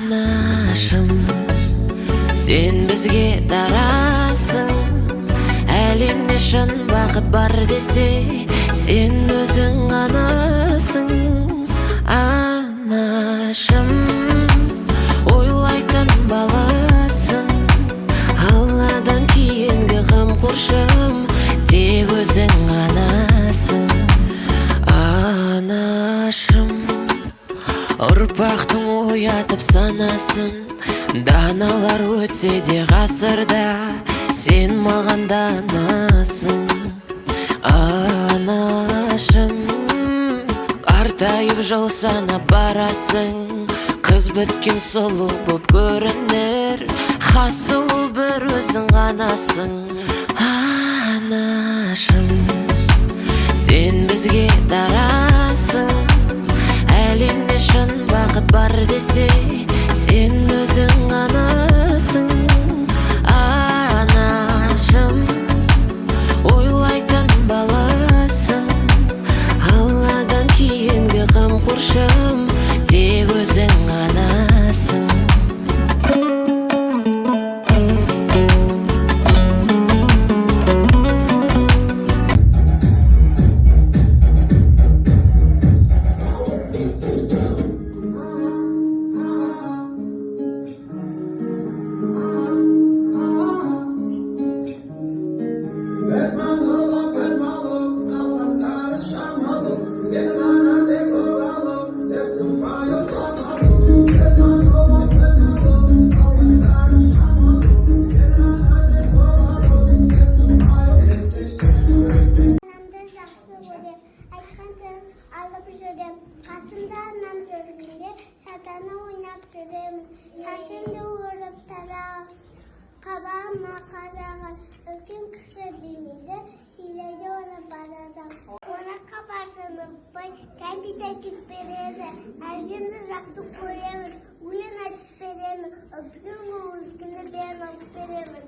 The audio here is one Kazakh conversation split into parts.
Анашым, сен бізге дарасың. Әлемде шын бақыт бар десе, сен өзің ғанасың. Анашым, ойлайтын баласың. Алладан кейінгі қамқоршым, тек өзің ғанасың. Анашым, ұрпақтың оятып санасын. Даналар өтсе де ғасырда, сен маған данасың. Анашым, қартайып жыл санап барасың. Қыз біткен сұлу боп көрінер, хас сұлу бір өзің ғанасың. Анашым, сен бізге дарасың. Әлемде шын бақыт бар десе, сен өзің ғанасың. Анашым, ойлайтын баласың. Алладан кейінгі қамқоршым, тек өзің ғанасың. Қасымда анам жүргенде сатана ойнап жүремін. Шашымды өріп тарап, қабағыма қараған. Үлкен кісі демейді, сыйлайды оны бар адам. Қонаққа барсын ұқпай, кәмпит береді. Әжемді жақсы көремін, өлең айтып беремін. Өпкен өскені бәрін алып беремін.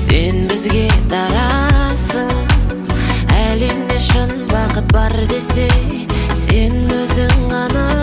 Сен бізге дарасың. Әлемде шын бақыт бар десе, сен өзің ғана.